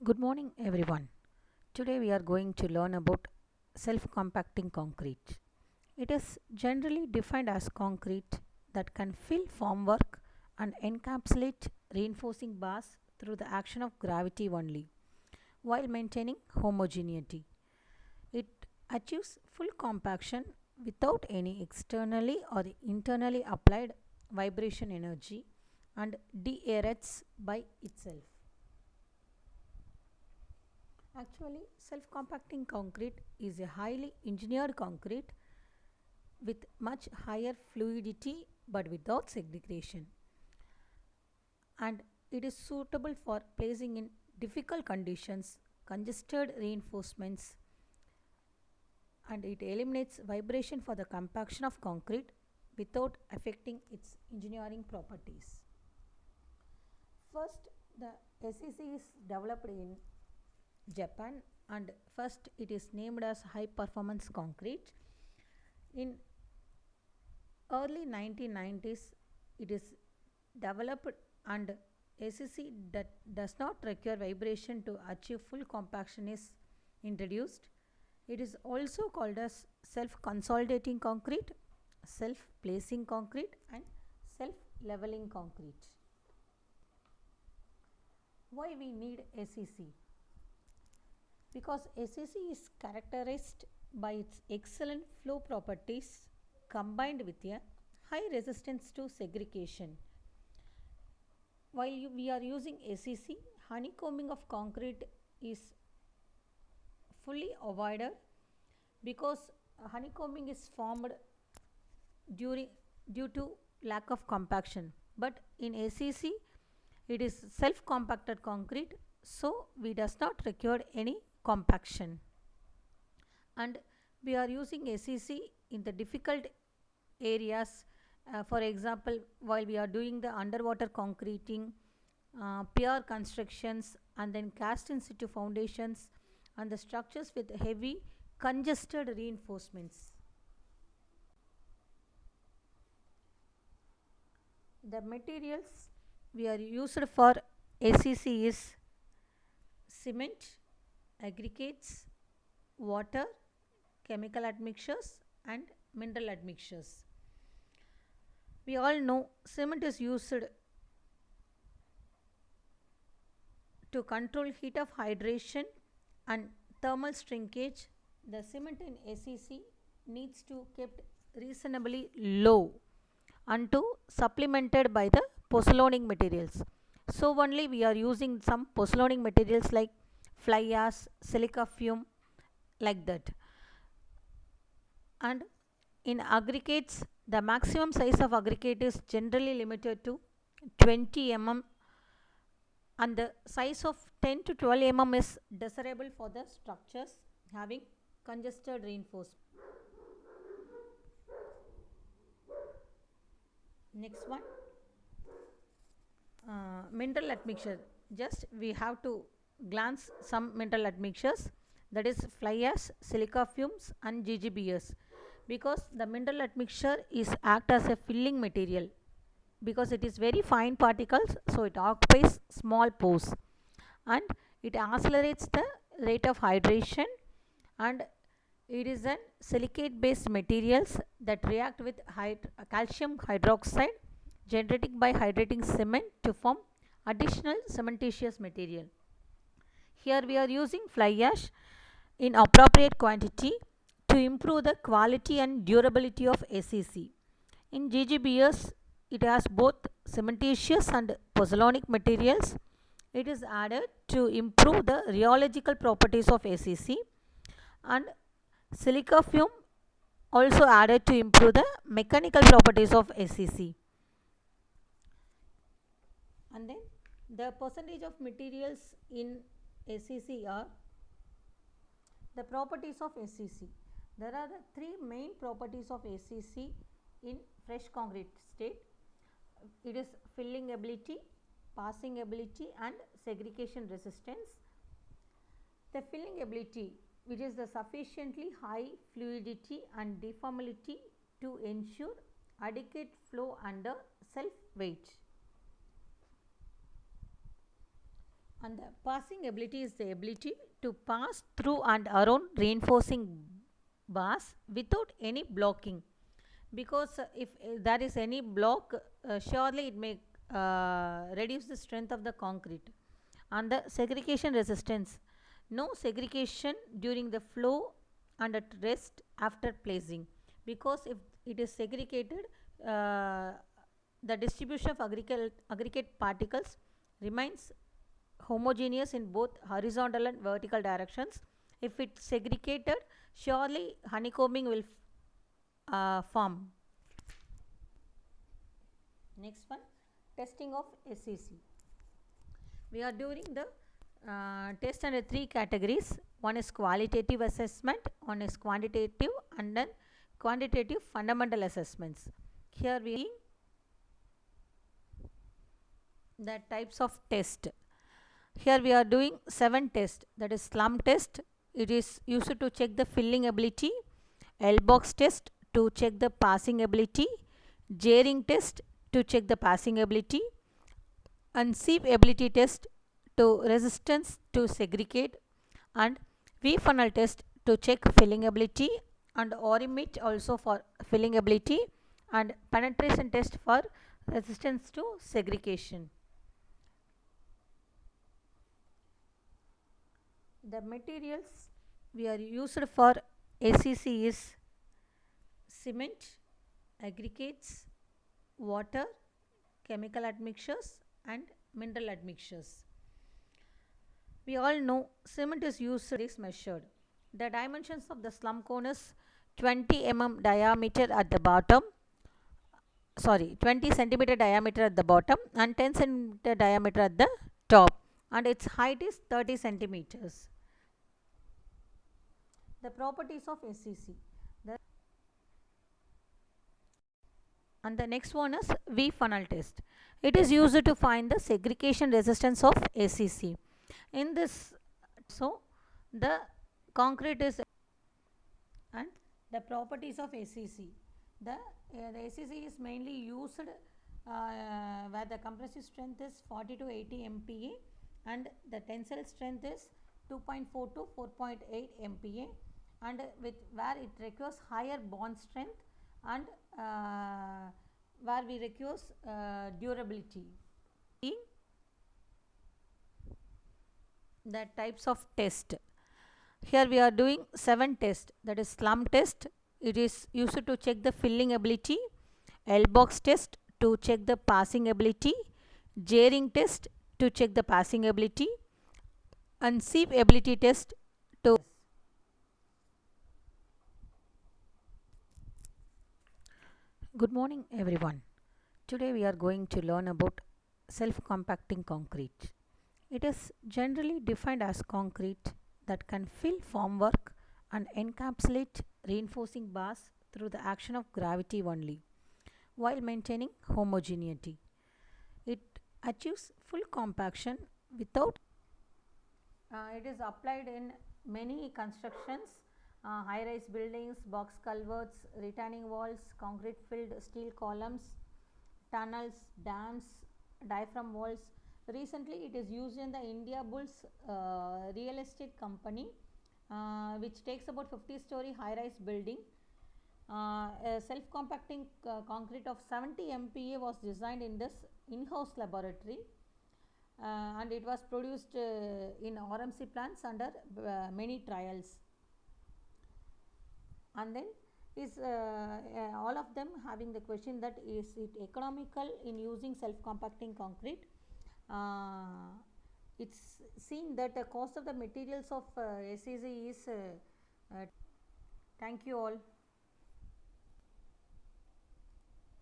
Good morning, everyone. Today we are going to learn about self compacting concrete. It is generally defined as concrete that can fill formwork and encapsulate reinforcing bars through the action of gravity only, while maintaining homogeneity. It achieves full compaction without any externally or internally applied vibration energy and deaerates by itself. Actually, self compacting concrete is a highly engineered concrete with much higher fluidity but without segregation, and it is suitable for placing in difficult conditions, congested reinforcements, and it eliminates vibration for the compaction of concrete without affecting its engineering properties. First, the SEC is developed in Japan, and first it is named as high performance concrete. In early 1990s, it is developed, and SEC that does not require vibration to achieve full compaction is introduced. It is also called as self consolidating concrete, self placing concrete, and self leveling concrete. Why we need SEC? Because SEC is characterized by its excellent flow properties combined with a high resistance to segregation. While we are using SEC, honeycombing of concrete is fully avoided because honeycombing is formed during due to lack of compaction. But in SEC, it is self compacted concrete, so we does not require any compaction, and we are using SEC in the difficult areas. For example, while we are doing the underwater concreting, pier constructions, and then cast in situ foundations, and the structures with heavy congested reinforcements. The materials we are used for SEC is cement, aggregates, water, chemical admixtures, and mineral admixtures. We all know cement is used to control heat of hydration and thermal shrinkage. The cement in SEC needs to kept reasonably low and to supplemented by the pozzolanic materials. So only we are using some pozzolanic materials like fly ash, silica fume, like that. And in aggregates, the maximum size of aggregate is generally limited to 20 mm, and the size of 10 to 12 mm is desirable for the structures having congested reinforcement. Next one, mineral admixture. Just we have to glance some mineral admixtures, that is fly ash, silica fumes, and GGBS, because the mineral admixture is act as a filling material because it is very fine particles, so it occupies small pores and it accelerates the rate of hydration, and it is an silicate based materials that react with calcium hydroxide generated by hydrating cement to form additional cementitious material. Here we are using fly ash in appropriate quantity to improve the quality and durability of SEC. In GGBS, it has both cementitious and pozzolanic materials. It is added to improve the rheological properties of SEC, and silica fume also added to improve the mechanical properties of SEC. And then the percentage of materials in SEC are the properties of SEC. There are the three main properties of SEC in fresh concrete state. It is filling ability, passing ability, and segregation resistance. The filling ability, which is the sufficiently high fluidity and deformability to ensure adequate flow under self weight. And the passing ability is the ability to pass through and around reinforcing bars without any blocking. Because if there is any block, surely it may reduce the strength of the concrete. And the segregation resistance, no segregation during the flow and at rest after placing, because if it is segregated, uh, the distribution of aggregate particles remains homogeneous in both horizontal and vertical directions. If it's segregated, surely honeycombing will form. Next one, testing of SEC. We are doing the test under three categories. One is qualitative assessment, one is quantitative, and then quantitative fundamental assessments. Here we the types of test. Here we are doing 7 tests. That is slump test. It is used to check the filling ability. L-box test to check the passing ability. J-ring test to check the passing ability. And sieve ability test to resistance to segregate. And V-funnel test to check filling ability. And Oremit also for filling ability. And penetration test for resistance to segregation. The materials we are used for SEC is cement, aggregates, water, chemical admixtures, and mineral admixtures. We all know cement is used is measured. The dimensions of the slump cone is 20 mm diameter at the bottom, 20 centimeter diameter at the bottom and 10 centimeter diameter at the top, and its height is 30 centimeters. The properties of SEC. And the next one is V-funnel test. It is used to find the segregation resistance of SEC. In this, so the concrete is and the properties of SEC. The SEC is mainly used where the compressive strength is 40 to 80 MPa and the tensile strength is 2.4 to 4.8 MPa, and with where it requires higher bond strength and where we requires durability. The types of test. Here we are doing 7 tests. That is slump test. It is used to check the filling ability. L-box test to check the passing ability. J-ring test to check the passing ability. And sieve ability test to. Good morning everyone. Today we are going to learn about self-compacting concrete. It is generally defined as concrete that can fill formwork and encapsulate reinforcing bars through the action of gravity only, while maintaining homogeneity. It achieves full compaction without. It is applied in many constructions, high-rise buildings, box culverts, retaining walls, concrete-filled steel columns, tunnels, dams, diaphragm walls. Recently, it is used in the India Bulls real estate company, which takes about 50-story high-rise building. A self-compacting concrete of 70 MPa was designed in this in-house laboratory, and it was produced in RMC plants under many trials. And then is all of them having the question that is it economical in using self-compacting concrete. It's seen that the cost of the materials of SEC is thank you all.